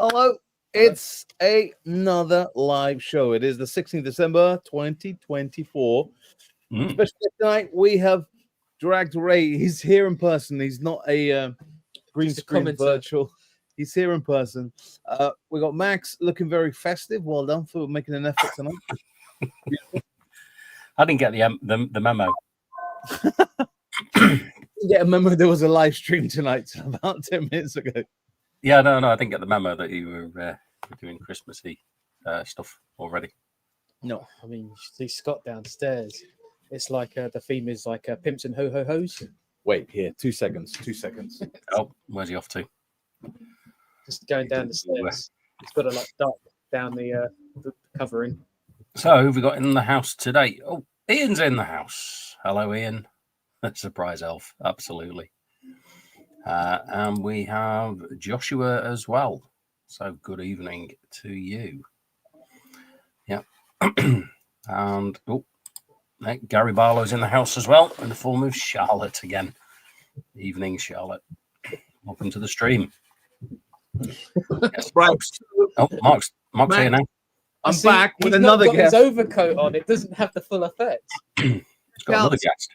Hello, it's another live show. It is the 16th December 2024. Especially tonight, we have dragged Ray. He's here in person. He's not a green screen virtual. He's here in person. We got Max looking very festive. Well done for making an effort tonight. I didn't get the memo. Get a memo. There was a live stream tonight about 10 minutes ago. Yeah, no, I didn't get the memo that you were doing Christmassy stuff already. No, I mean, you see Scott downstairs. It's like the theme is like pimps and ho-ho-hos. Wait, here, 2 seconds. 2 seconds. Oh, where's he off to? Just going down the stairs. He's got to like duck down the covering. So, who've we got in the house today? Oh, Ian's in the house. Hello, Ian. Surprise elf, absolutely. And we have Joshua as well. So good evening to you. Yeah. And Gary Barlow's in the house as well, in the form of Charlotte again. Evening, Charlotte. Welcome to the stream. Yes, right. Oh, Mark's here now. I'm back with another guest. His overcoat on. It doesn't have the full effect. He's got another guest.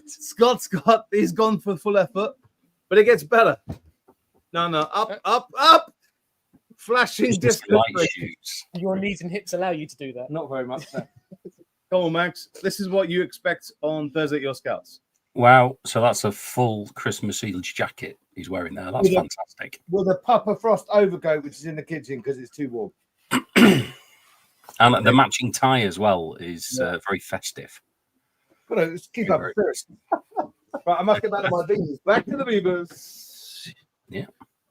Scott, he's gone for full effort. But it gets better. No, up. Flashing distance. Your knees and hips allow you to do that. Not very much. No. Come on, Max. This is what you expect on Thursday at your Scouts. Wow. So that's a full Christmassy jacket he's wearing there. That's fantastic. With a Papa Frost overcoat, which is in the kitchen because it's too warm. And the matching tie as well is very festive. Let's keep up first. Right, I must get back to my beans. Back to the Beavers. Yeah.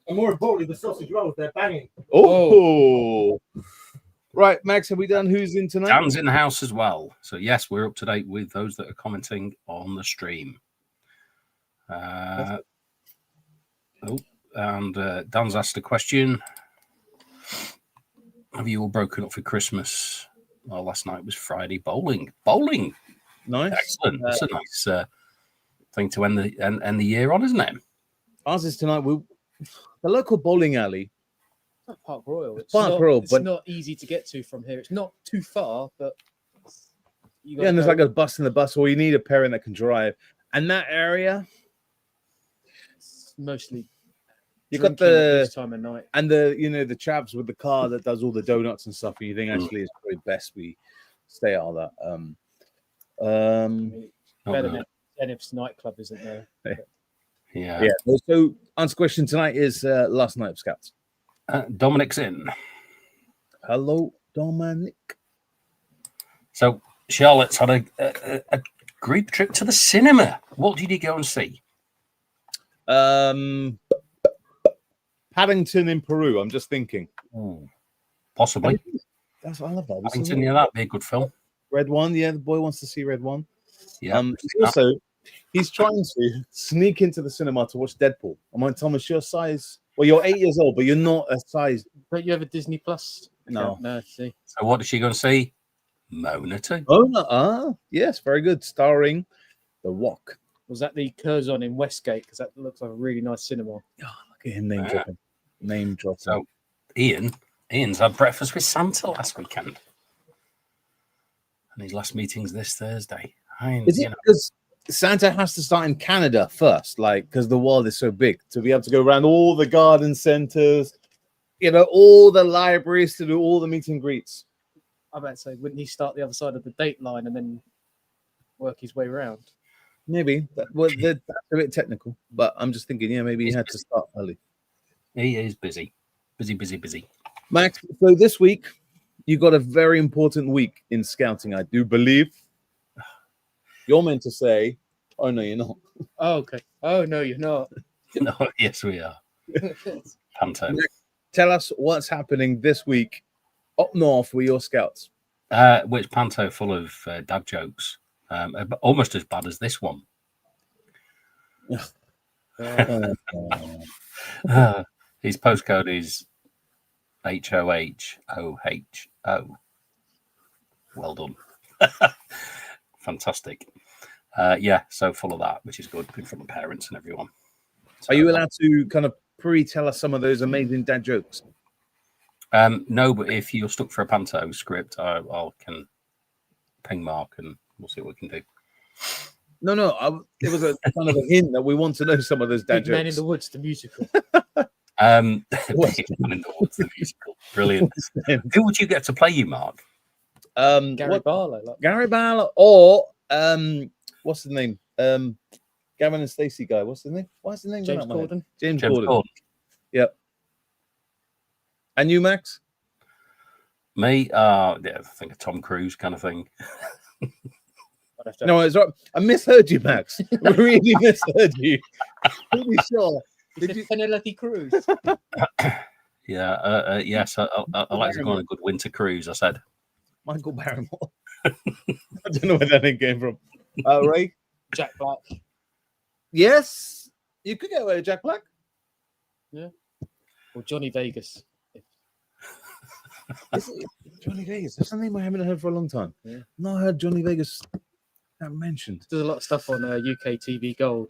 And more importantly, the sausage rolls, they're banging. Oh. Right, Max, have we done who's in tonight? Dan's in the house as well. So, yes, we're up to date with those that are commenting on the stream. Dan's asked a question. Have you all broken up for Christmas? Well, last night was Friday. Bowling. Nice. Excellent. That's a nice thing to end the year on, isn't it? Ours is tonight. The local bowling alley. It's Park Royal. It's not easy to get to from here. It's not too far, but and there's like a bus in the bus, or you need a parent that can drive. And that area, it's mostly you got the time of night and the chaps with the car that does all the donuts and stuff. And you think actually it's probably best we stay out of that. Better than Enif's nightclub, isn't there? Yeah. So, answer question tonight is last night of Scouts. Dominic's in. Hello, Dominic. So, Charlotte's had a group trip to the cinema. What did you go and see? Paddington in Peru. I'm just thinking. Possibly. I love that. Paddington, that'd be a good film. Red One. Yeah, the boy wants to see Red One. Yeah. Also, he's trying to sneak into the cinema to watch Deadpool. I'm like, Thomas, your size. Well, you're 8 years old, but you're not a size. Don't you have a Disney Plus? No. See. So, what is she going to see? Mona 2. Oh, yes, very good. Starring The Rock. Was that the Curzon in Westgate? Because that looks like a really nice cinema. Oh, look at him name dropping. So, Ian's had breakfast with Santa last weekend, and his last meeting's this Thursday. Is it because Santa has to start in Canada first, because the world is so big, to be able to go around all the garden centers, all the libraries to do all the meet and greets? I bet say, wouldn't he start the other side of the date line and then work his way around? Maybe. That's a bit technical, but I'm just thinking, maybe he had to start early. He is busy. Busy. Max, so this week, you got a very important week in scouting, I do believe. You're meant to say, oh, no, you're not. Oh, okay. Oh, no, you're not. No, yes, we are. Panto. Tell us what's happening this week up north with your Scouts. Which Panto full of dad jokes, almost as bad as this one. His postcode is HOHOHO. Well done. Fantastic. So full of that, which is good in front of parents and everyone. So, are you allowed to kind of pre-tell us some of those amazing dad jokes? No, but if you're stuck for a Panto script, I can ping Mark and we'll see what we can do. No. It was a kind of a hint that we want to know some of those dad Big Man in jokes. the Woods, the musical. Big Man in the Woods, the musical. Brilliant. Who would you get to play you, Mark? Gary Barlow. Like, Gary Barlow or what's the name? Gavin and Stacey guy. What's his name? What's his name? James Corden. James Corden. Yep. And you, Max? Me? Yeah, I think a Tom Cruise kind of thing. No, it's right. I misheard you, Max. I really misheard you. Pretty sure. Did you Penelope Cruz? Yeah. Yes. I like to go on a good winter cruise. I said. Michael Barrymore. I don't know where that name came from. Ray? Jack Black. Yes. You could get away with Jack Black. Yeah. Or Johnny Vegas. Johnny Vegas. That's a name I haven't heard for a long time. Yeah. Not heard Johnny Vegas mentioned. There's a lot of stuff on UK TV Gold.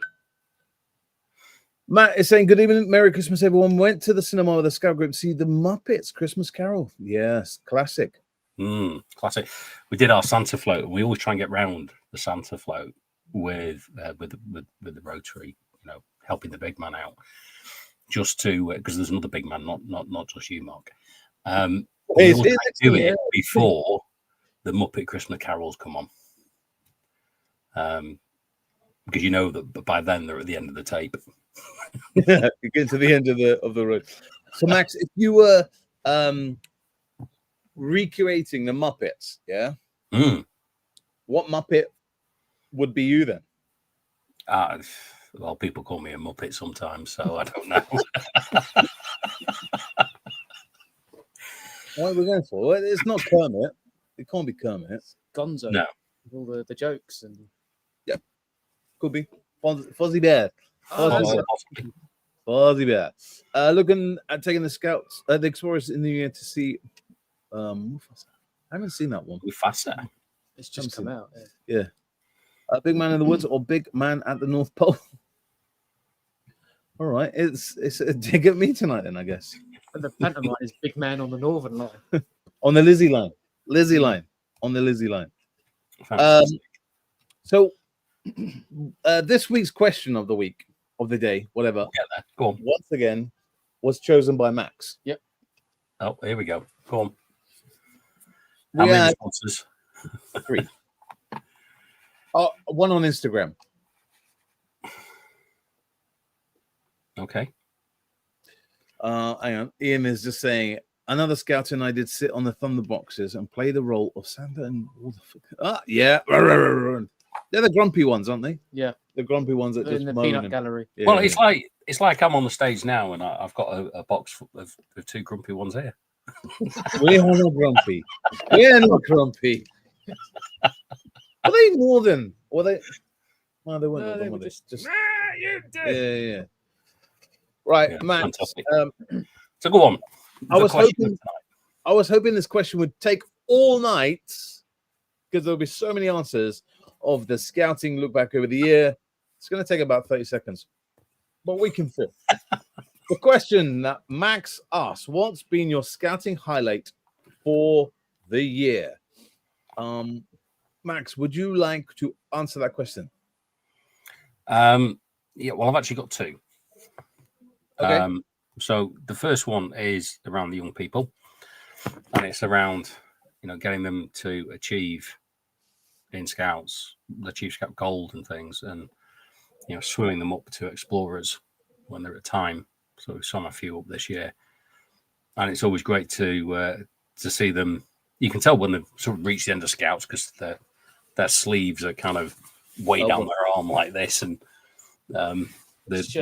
Matt is saying, good evening, Merry Christmas, everyone. Went to the cinema with a Scout group to see the Muppets Christmas Carol. Yes, classic. Classic. We did our Santa float, and we always try and get round the Santa float with the Rotary, helping the big man out, just to because there's another big man, not just you, Mark. We always try to do it before the Muppet Christmas carols come on, because you know that by then they're at the end of the tape. Yeah, you get to the end of the road. So, Max, if you were recreating the Muppets, what Muppet would be you then? Well, people call me a Muppet sometimes, so I don't know. What are we going for? It's not Kermit. It can't be Kermit. It's Gonzo. No. With all the jokes and. Yep. Could be Fozzie Bear. Fozzie Bear. Looking at taking the Scouts, the Explorers in the year to see. Mufasa. I haven't seen that one. Mufasa. It's just come out. Yeah. Big Man in the Woods or Big Man at the North Pole. All right, it's a dig at me tonight, then I guess. And the pantomime is Big Man on the Northern Line. On the Lizzie line. On the Lizzie line. So this week's question of the week, of the day, whatever. Yeah, go on. Once again, was chosen by Max. Yep. Oh, here we go. Go on. We How many had responses? 3. One on Instagram. Okay. Hang on. Ian is just saying, another Scout and I did sit on the Thunder boxes and play the role of Santa and all the yeah. They're the grumpy ones, aren't they? Yeah. The grumpy ones that in just the moan peanut and- gallery. Yeah, Well, yeah. it's like I'm on the stage now, and I've got a box of 2 grumpy ones here. We're not grumpy. We're not grumpy. Are they northern? Or they? No, they weren't. No, northern, they were were they? just- You did. Yeah. Right, Yeah, Max. fantastic. So go on. I The was question hoping- of tonight. I was hoping this question would take all night because there'll be so many answers of the scouting look back over the year. It's going to take about 30 seconds, but we can fit. The question that Max asked: what's been your scouting highlight for the year? Max, would you like to answer that question? Yeah, well, I've actually got 2. Okay. So the first one is around the young people, and it's around getting them to achieve in Scouts, achieve Scout Gold and things, and swimming them up to Explorers when they're at time. So we saw a few up this year, and it's always great to see them. You can tell when they've sort of reached the end of Scouts because their sleeves are kind of way down their arm like this, and the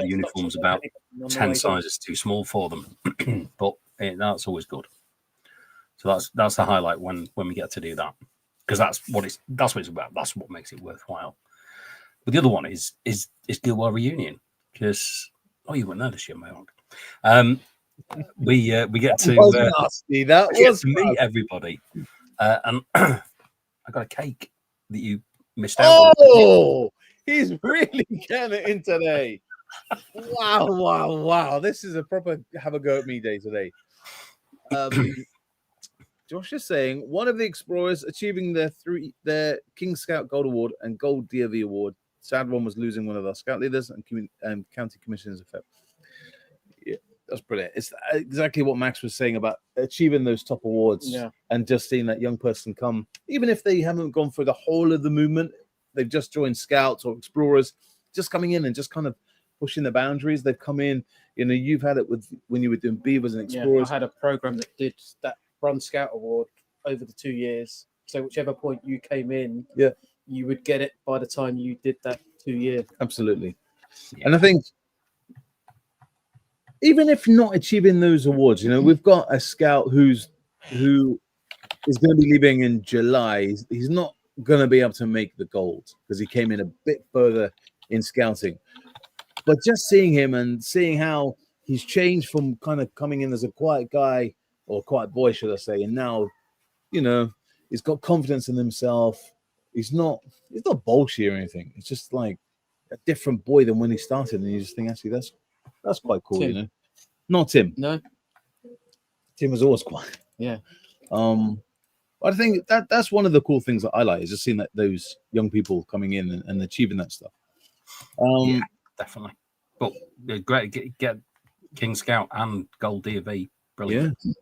uniform's about 10 sizes too small for them. But that's always good. So that's the highlight when we get to do that, because that's what it's about. That's what makes it worthwhile. But the other one is Guild War reunion, because you weren't there this year, Mark. We get to nasty. That we get was to meet everybody, and I got a cake that you missed out on. Oh, he's really getting it in today. Wow. This is a proper have a go at me day today. Josh is saying one of the explorers achieving their King Scout Gold Award and Gold DOV Award. Sad one was losing one of our scout leaders and county commissioners effect. Yeah, that's brilliant. It's exactly what Max was saying about achieving those top awards and just seeing that young person come, even if they haven't gone through the whole of the movement, they've just joined scouts or explorers, just coming in and just kind of pushing the boundaries. They've come in, you know, you've had it with when you were doing beavers and explorers. I had a program that did that Bronze Scout Award over the 2 years. So whichever point you came in, you would get it by the time you did that 2 year. Absolutely. Yeah. And I think even if not achieving those awards, you know, we've got a scout who is going to be leaving in July. He's not going to be able to make the gold because he came in a bit further in scouting. But just seeing him and seeing how he's changed from kind of coming in as a quiet guy or quiet boy, should I say, and now, you know, he's got confidence in himself. He's not bolshy or anything. It's just like a different boy than when he started, and you just think, actually, that's quite cool, Tim. you know. Not Tim. No. Tim was always quiet. Yeah. I think that's one of the cool things that I like is just seeing that those young people coming in and achieving that stuff. Yeah, definitely. But great, get King Scout and Gold DV. Brilliant. Yeah,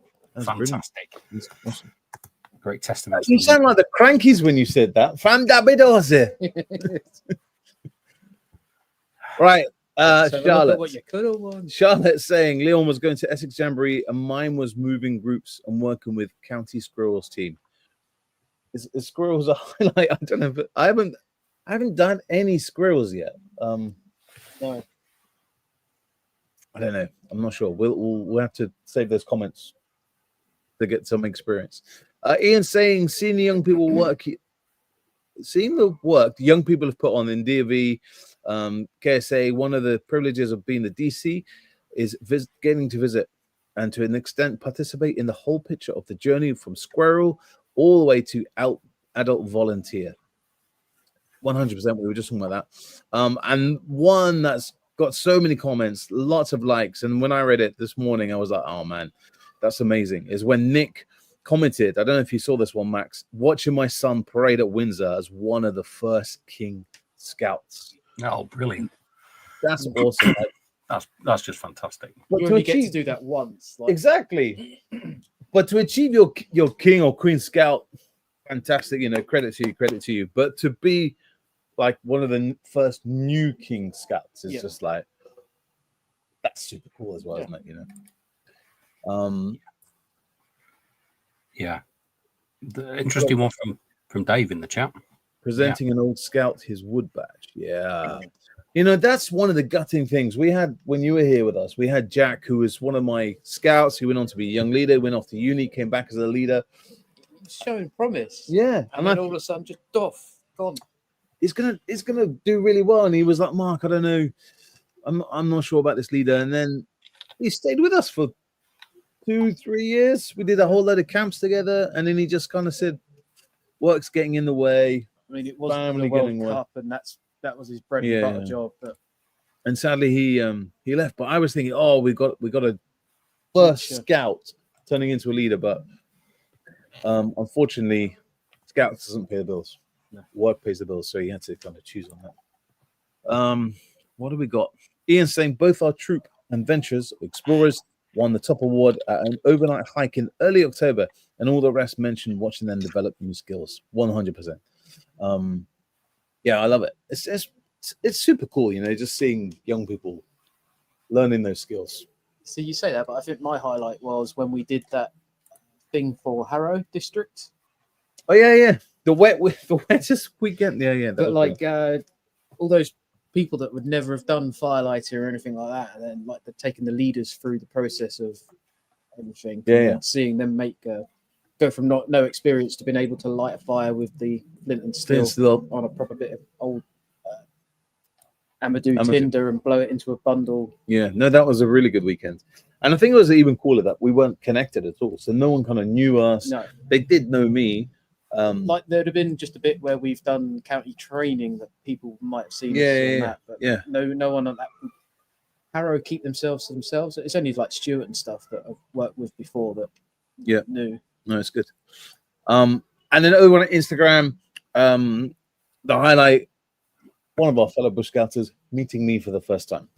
fantastic. Brilliant. Awesome. Great testament. You sound like the Crankies when you said that. Right. Charlotte. What you could have won. Charlotte's saying Leon was going to Essex Jamboree and mine was moving groups and working with County Squirrels team. Is squirrels a highlight? I don't know, but I haven't done any squirrels yet. No. I don't know. I'm not sure. We'll have to save those comments to get some experience. Ian saying seeing the young people work, seeing the work the young people have put on in DV, KSA. One of the privileges of being the DC is getting to visit and to an extent participate in the whole picture of the journey from squirrel all the way to adult volunteer. 100%. We were just talking about that. And one that's got so many comments, lots of likes. And when I read it this morning, I was like, oh man, that's amazing. Is when Nick commented, I don't know if you saw this one, Max, watching my son parade at Windsor as one of the first King Scouts. Oh, brilliant. That's awesome. That's just fantastic. But you only get to do that once. Exactly. But to achieve your King or Queen Scout, fantastic, you know, credit to you. But to be like one of the first new King Scouts is just like, that's super cool as well, isn't it? You know. Yeah. The interesting one from Dave in the chat. Presenting an old scout his wood badge. Yeah. You know, that's one of the gutting things we had when you were here with us. We had Jack, who was one of my scouts, who went on to be a young leader, went off to uni, came back as a leader. Showing promise. Yeah. And then all of a sudden just gone. He's gonna do really well. And he was like, Mark, I don't know. I'm not sure about this leader. And then he stayed with us for 2-3 years. We did a whole load of camps together, and then he just kind of said, work's getting in the way. I mean, it wasn't the World Cup, and that was his bread and butter job. And sadly, he left. But I was thinking, oh, we got a first scout turning into a leader, but unfortunately, scouts doesn't pay the bills. No. Work pays the bills, so he had to kind of choose on that. What do we got? Ian saying both our troop and ventures explorers won the top award at an overnight hike in early October, and all the rest mentioned watching them develop new skills. 100%. Yeah, I love it. It's super cool, you know, just seeing young people learning those skills. So you say that, but I think my highlight was when we did that thing for Harrow District. Oh yeah. The wettest weekend. Yeah. But like all those people that would never have done firelighting or anything like that, and then like they're taking the leaders through the process of everything. Yeah. Seeing them go from no experience to being able to light a fire with the flint and steel on a proper bit of old Amadou tinder and blow it into a bundle. Yeah, no, that was a really good weekend. And I think it was even cooler that we weren't connected at all. So no one kind of knew us. No. They did know me. Like there'd have been just a bit where we've done county training that people might have seen us on that, but no one on that. Harrow keep themselves to themselves. It's only like Stuart and stuff that I've worked with before that Yeah. new. No, it's good. And then over on Instagram, the highlight, one of our fellow Bush Scouters meeting me for the first time.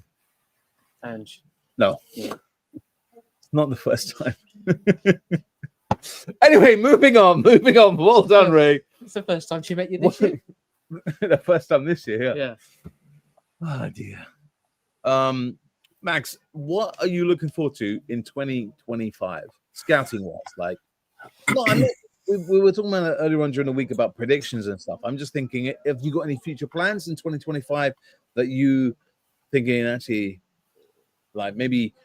And No, yeah. it's not the first time. Anyway, moving on. Well done, Ray. It's the first time she met you this year. The first time this year, Yeah. Oh dear. Max, what are you looking forward to in 2025, scouting wise? Like, no, I mean, we were talking about it earlier on during the week about predictions and stuff. I'm just thinking, have you got any future plans in 2025 that you thinking actually, like maybe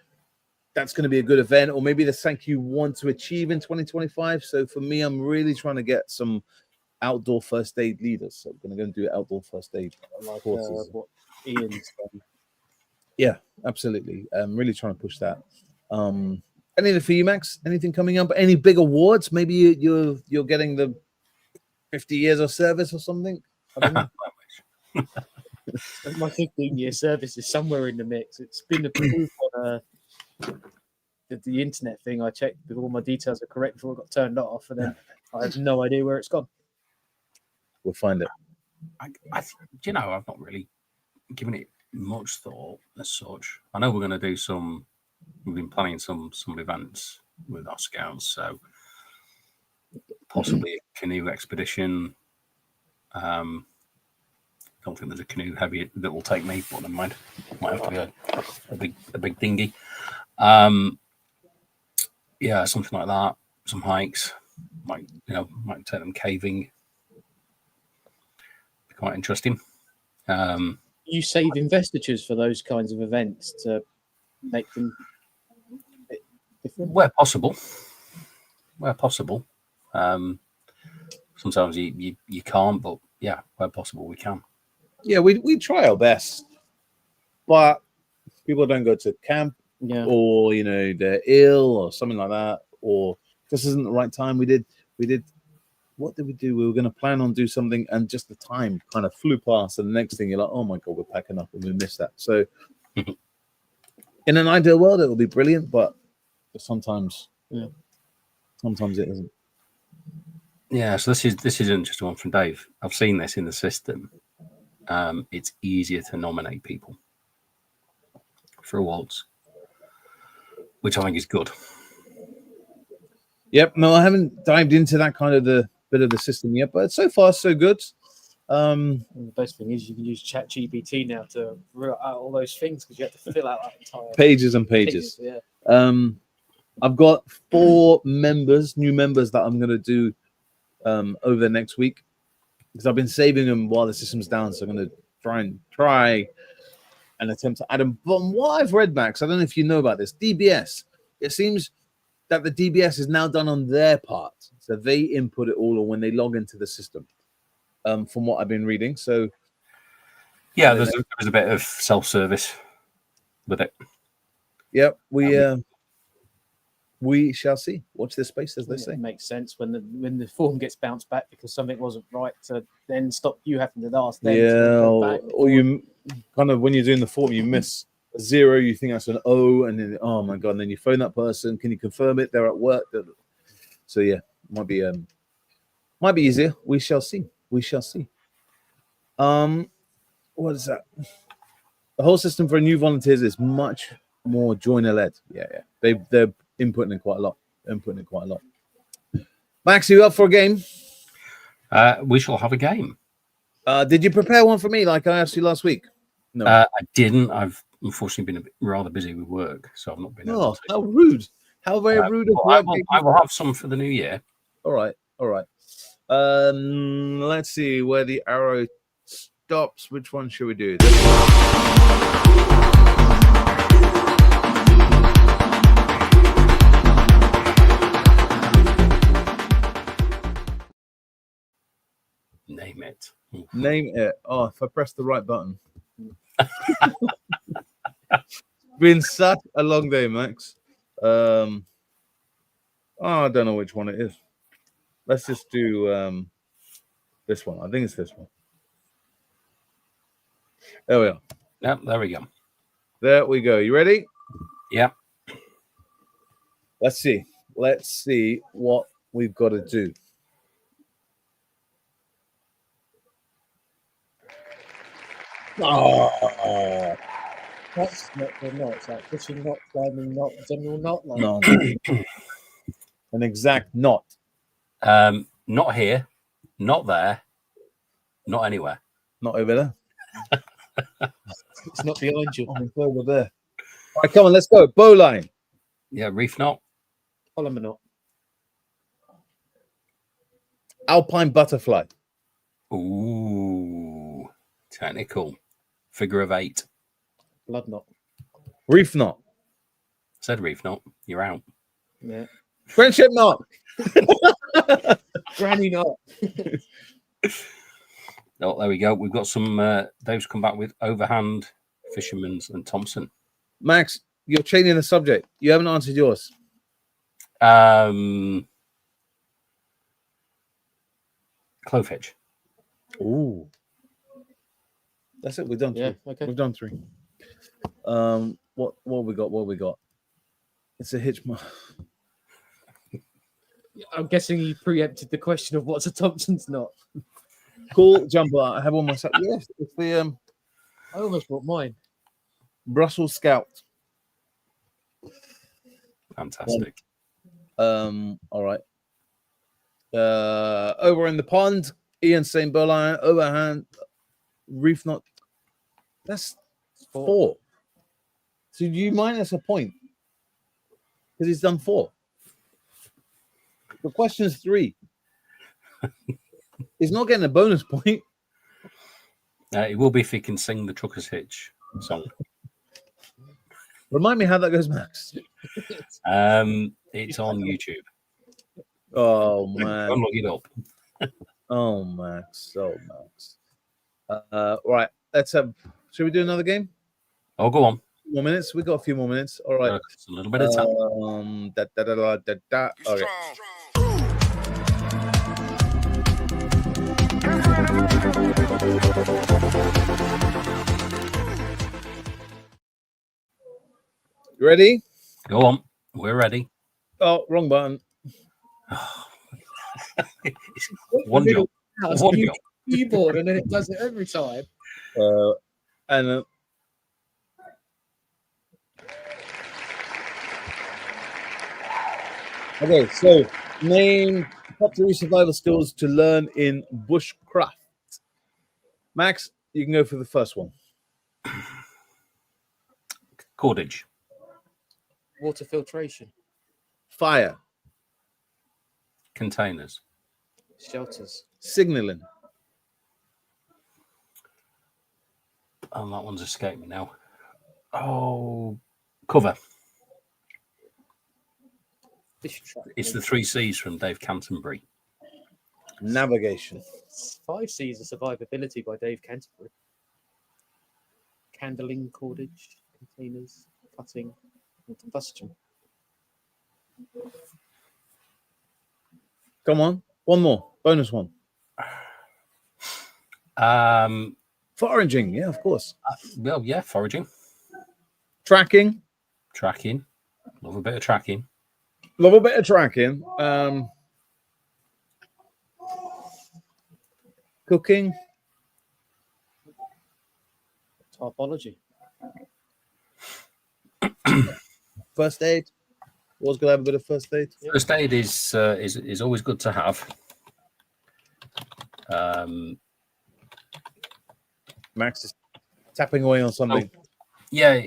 that's going to be a good event, or maybe there's something you want to achieve in 2025? So for me, I'm really trying to get some outdoor first aid leaders. So I'm going to go and do outdoor first aid Like courses. what Ian's done. Yeah, absolutely. I'm really trying to push that. Anything for you, Max? Anything coming up? Any big awards? Maybe you're getting the 50 years of service or something? I don't know. My 15-year service is somewhere in the mix. It's been approved on the internet thing. I checked if all my details are correct before it got turned off, and then I have no idea where it's gone. We'll find it. You know, I've not really given it much thought as such. I know we're going to do some. We've been planning some events with our scouts, so possibly a canoe expedition. Don't think there's a canoe heavy that will take me, but never mind. Might have to be a big dinghy. Yeah, something like that. Some hikes. Might take them caving. Be quite interesting. You save investitures for those kinds of events to make them different? Where possible. Sometimes you can't, but yeah, where possible we can. Yeah, we try our best, but people don't go to camp, or they're ill or something like that, or this isn't the right time. We did. What did we do? We were going to plan on do something, and just the time kind of flew past. And the next thing, you're like, "Oh my god, we're packing up, and we missed that." So, in an ideal world, it will be brilliant, but sometimes it isn't. Yeah. So this is interesting one from Dave. I've seen this in the system. It's easier to nominate people for awards, which I think is good. Yep. No, I haven't dived into that kind of the bit of the system yet, but so far so good. And the best thing is you can use ChatGPT now to write out all those things because you have to fill out that entire pages and pages. Yeah. I've got 4 new members that I'm going to do over the next week, because I've been saving them while the system's down. So I'm going to try and attempt to add them. From what I've read, Max, I don't know if you know about this, DBS, it seems that the DBS is now done on their part. So they input it all, or when they log into the system, from what I've been reading. So yeah, there's a bit of self-service with it. Yep, we shall see. Watch this space, as they say. It makes sense when the form gets bounced back because something wasn't right, to then stop you having to ask them. Or you kind of, when you're doing the form, you miss a 0, you think that's an O, and then oh my god, and then you phone that person. Can you confirm it? They're at work. So yeah, might be easier. We shall see. What is that? The whole system for new volunteers is much more joiner led. Yeah. They're inputting in quite a lot. Max, you up for a game? We shall have a game. Did you prepare one for me like I asked you last week? No, I didn't. I've unfortunately been rather busy with work, so I've not been able to. How rude! How very rude of I will have some for the new year. All right. Let's see where the arrow stops. Which one should we do? Name it. Name it. Oh, if I press the right button. Been such a long day, Max. I don't know which one it is. Let's just do this one. I think it's this one. There we are. Yep, there we go. There we go. You ready? Yeah. Let's see. let's see what we've got to do. Oh, That's not the knot. It's like fishing knot, climbing knot, general knot. Like, no. An exact knot. Not here, not there, not anywhere. Not over there. it's not behind you. Oh, it's over there. All right, come on, let's go. Bowline. Yeah, reef knot. Polymer knot. Alpine butterfly. Ooh, technical. Figure of 8. Blood knot. Reef knot. Said reef knot. You're out. Yeah. Friendship knot. Granny knot. Oh, there we go. We've got some. Dave's come back with overhand, Fisherman's, and Thompson. Max, you're changing the subject. You haven't answered yours. Clove hitch. Ooh. That's it. We've done 3. Yeah. Okay. We've done 3. What have we got? What have we got? It's a hitch. I'm guessing you preempted the question of what's a Thompson's knot. Cool jumper. I have one myself. Yes, it's the I almost brought mine. Brussels Scout. Fantastic. All right. Over in the pond, Ian saying bowline, overhand, reef knot. That's 4. So you minus a point because he's done 4. The question is 3. He's not getting a bonus point. It will be if he can sing the Trucker's Hitch song. Remind me how that goes, Max. It's on YouTube. Oh man. Go and look it up. Oh Max. Oh Max. Right. Let's have. Should we do another game? Oh, go on. More minutes. We got a few more minutes. All right. It's a little bit of time. Okay. You ready? Go on. We're ready. Oh, wrong button. One job. One job. Keyboard, and then it does it every time. And okay, so name top 3 survival skills to learn in bushcraft. Max, you can go for the first one. Cordage. Water filtration. Fire, Containers. Shelters. signaling, Oh, that one's escaped me now. Oh, cover. Fish trap. It's the 3 C's from Dave Canterbury. navigation, 5 C's of survivability by Dave Canterbury. Candling, cordage, containers, cutting, and combustion. come on, one more, bonus one. Foraging, yeah, of course. Well, yeah, foraging, Tracking, tracking. Love a bit of tracking. love a bit of tracking. Cooking, Typology. first aid. Always gonna have a bit of first aid. First aid is always good to have. Max is tapping away on something. Yeah.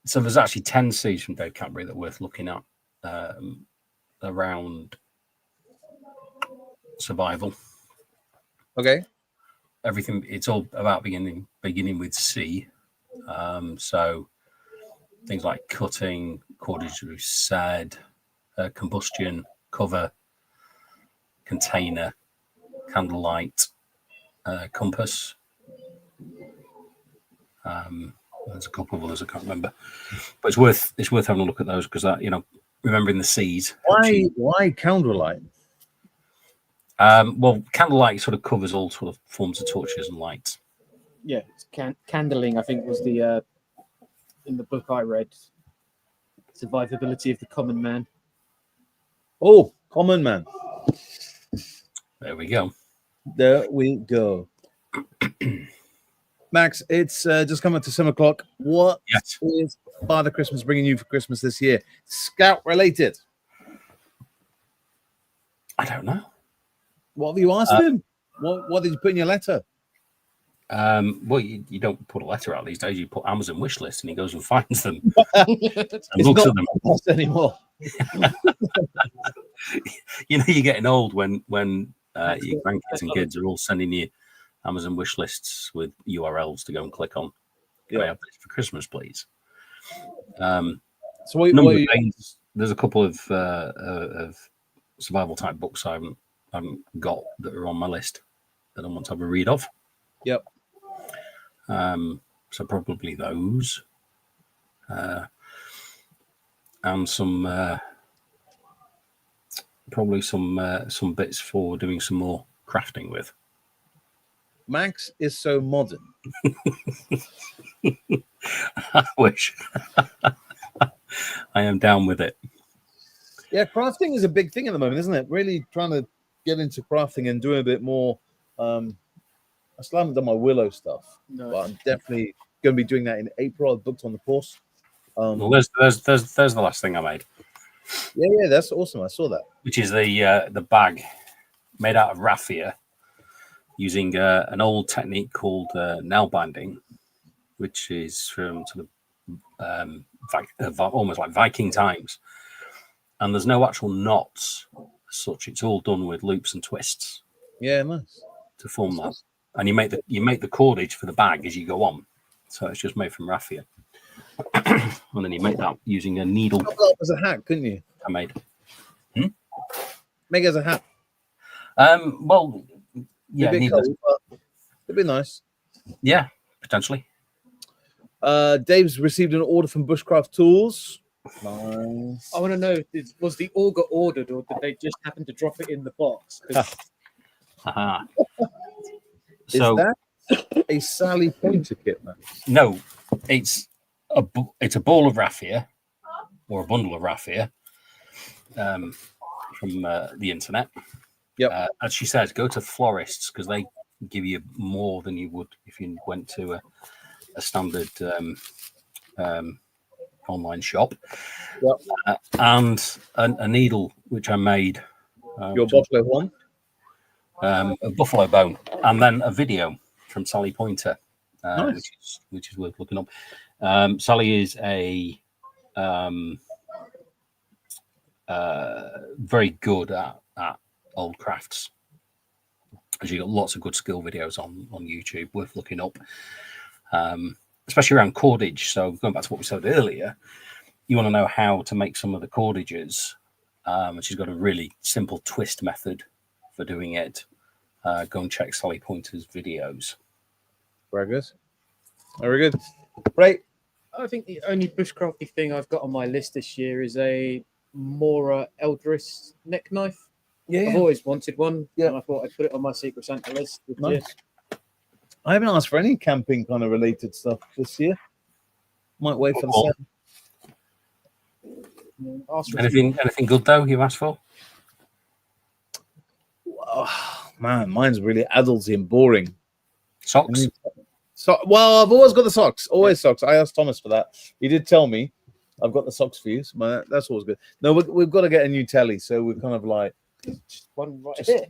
So there's actually 10 C's from Dave Canterbury that are worth looking at around survival. Okay. Everything, it's all about beginning with C. So things like cutting, cordage, we've said, combustion, cover, container, candlelight, compass. There's a couple of others I can't remember, but it's worth having a look at those because that, remembering the C's. Why candlelight? Well, candlelight sort of covers all sort of forms of torches and lights. Yeah, candling, I think, was the in the book I read, Survivability of the Common Man. Oh, Common Man. There we go. There we go. Max, it's just coming to 7 o'clock. What is Father Christmas bringing you for Christmas this year? Scout related. I don't know. What have you asked him? What did you put in your letter? Well, you don't put a letter out these days. You put Amazon wish list, and he goes and finds them It's and looks at them. not anymore. You know, you're getting old when your grandkids and kids are all sending you Amazon wish lists with URLs to go and click on. Can I have this for Christmas, please? So there's a couple of survival type books I haven't got that are on my list that I want to have a read of. Yep. So probably those, and some probably some bits for doing some more crafting with. Max is so modern. I wish. I am down with it. Yeah, crafting is a big thing at the moment, isn't it? Really trying to get into crafting and doing a bit more. I still haven't done my Willow stuff, but I'm definitely going to be doing that in April. I've booked on the course. Well, there's the last thing I made. Yeah, that's awesome. I saw that. Which is the bag made out of raffia, using an old technique called nail binding, which is from sort of almost like Viking times. And there's no actual knots as such. It's all done with loops and twists. Yeah, nice. To form that. And you make the cordage for the bag as you go on. So it's just made from raffia. And then you make that using a needle. As a hat, couldn't you? I made. Make it as a hat. Well, yeah, it'd be nice. Yeah, potentially. Dave's received an order from Bushcraft Tools. Nice. I want to know, was the auger ordered, or did they just happen to drop it in the box? So is that a Sally Pointer kit, man? No, it's a ball of raffia or a bundle of raffia from the internet. Yep. As she says, go to florists because they give you more than you would if you went to a standard online shop. Yep. And a needle which I made. Your buffalo one? A buffalo bone, and then a video from Sally Pointer, Nice. which is worth looking up. Sally is a very good at old crafts. She got lots of good skill videos on YouTube, worth looking up, especially around cordage. So going back to what we said earlier, you want to know how to make some of the cordages. She's got a really simple twist method for doing it. Go and check Sally Pointer's videos. Very good. Very good. Right. I think the only bushcrafty thing I've got on my list this year is a Mora Eldris neck knife. Yeah. I've always wanted one. Yeah. And I thought I'd put it on my Secret Santa list. Nice. I haven't asked for any camping kind of related stuff this year. Might wait for the set. Anything good though you've asked for? Oh, man, mine's really adulty and boring. Socks? Well, I've always got the socks. Always socks. I asked Thomas for that. He did tell me I've got the socks for you. So that's always good. No, we've got to get a new telly. So we're kind of like just one right here.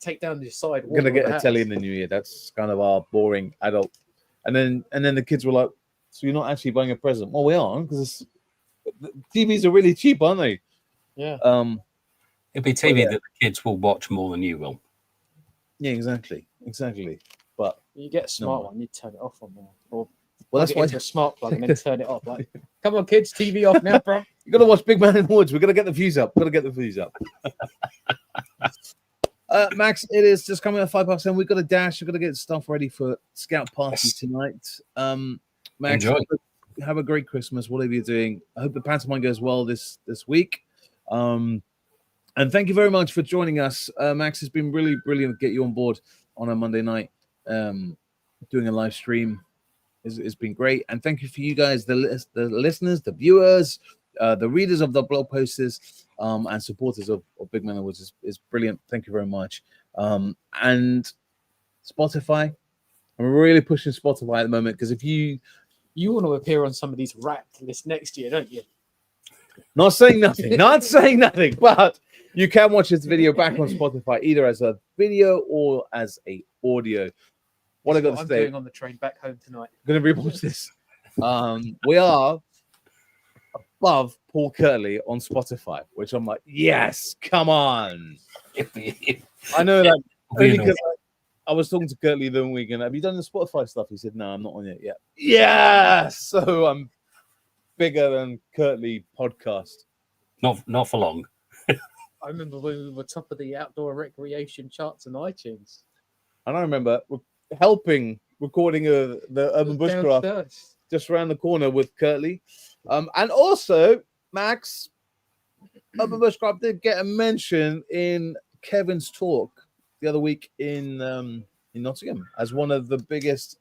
Take down the side. We're gonna get a telly in the new year. That's kind of our boring adult. And then the kids were like, "So you're not actually buying a present?" Well, we are because TVs are really cheap, aren't they? Yeah. It'd be TV that the kids will watch more than you will. Yeah, exactly. But you get a smart one, you turn it off on there, or that's why a smart plug and then turn it off. Like, come on, kids, TV off now, bro. You got to watch Big Man in the Woods. We're gonna get the views up. Max, it is just coming at 5:10. We've got to dash. We've got to get stuff ready for Scout Party tonight. Max, enjoy. Have a great Christmas, whatever you're doing. I hope the pantomime goes well this week. And thank you very much for joining us, Max. It's been really brilliant to get you on board on a Monday night, doing a live stream. It's been great, and thank you for you guys, the listeners, the viewers, the readers of the blog posters, and supporters of Big Man Awards is brilliant. Thank you very much. And Spotify, I'm really pushing Spotify at the moment because if you want to appear on some of these Wrapped lists next year, don't you? not saying nothing, but you can watch this video back on Spotify either as a video or as a audio. What I got to I'm say, doing on the train back home tonight. I'm going to rewatch this. We are above Paul Kirtley on Spotify, which I'm like, yes, come on. I know that only because I was talking to Kirtley the weekend. Have you done the Spotify stuff? He said, no, I'm not on it yet. Yes, so I'm bigger than Kirtley podcast. Not for long. I remember when we were top of the outdoor recreation charts on iTunes. And I remember helping recording the Urban Bushcraft Downstairs. just around the corner with Kirtley. And also, Max, Urban Bushcraft did get a mention in Kevin's talk the other week in Nottingham as one of the biggest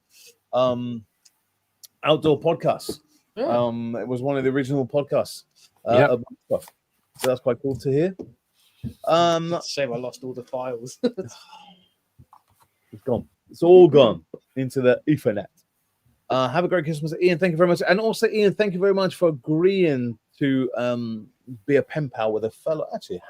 outdoor podcasts. Yeah. It was one of the original podcasts. Yep. Urban Bushcraft. So that's quite cool to hear. It's a shame I lost all the files. It's gone. It's all gone into the Ethernet. Have a great Christmas, Ian. Thank you very much. And also, Ian, thank you very much for agreeing to be a pen pal with a fellow, actually,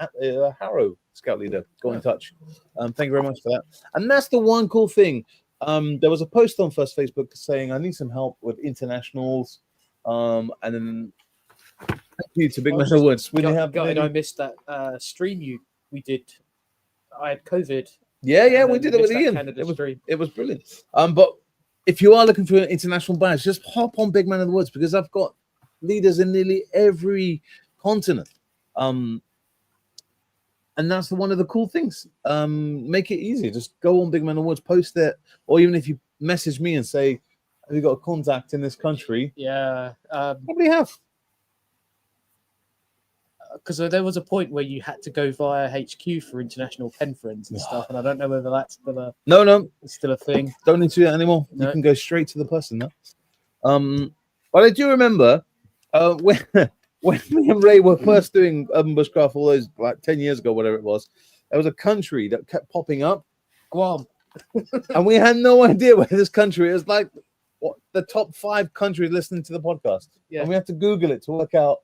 Harrow Scout leader. Got in touch. Thank you very much for that. And that's the one cool thing. There was a post on First Facebook saying, I need some help with internationals. And then thank you to Big Man Woods. I missed that stream we did. I had COVID. Yeah, we did it with Ian. It was brilliant. But if you are looking for an international badge, just hop on Big Man of the Woods because I've got leaders in nearly every continent. And that's one of the cool things. Make it easy. Just go on Big Man of the Woods, post it, or even if you message me and say, have you got a contact in this country? Yeah. Probably have. Because there was a point where you had to go via HQ for international pen friends and stuff, and I don't know whether that's still a thing. Don't need to do that anymore. No. You can go straight to the person now. But I do remember when me and Ray were first doing Urban Bushcraft all those like 10 years ago, whatever it was, there was a country that kept popping up. Guam. And we had no idea where this country is. Like the top 5 countries listening to the podcast. Yeah. And we had to Google it to work out.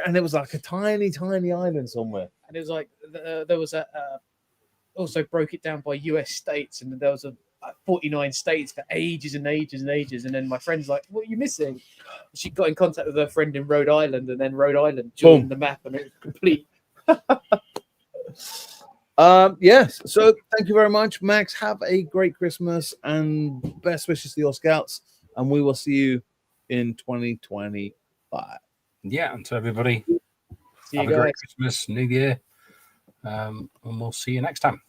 And it was like a tiny, tiny island somewhere. And it was like there was also broke it down by US states, and there was 49 states for ages and ages and ages. And then my friend's like, "What are you missing?" She got in contact with her friend in Rhode Island, and then Rhode Island joined the map, and it was complete. Yes. So thank you very much, Max. Have a great Christmas and best wishes to your scouts, and we will see you in 2025. Yeah, and to everybody, have a great Christmas, New Year, and we'll see you next time.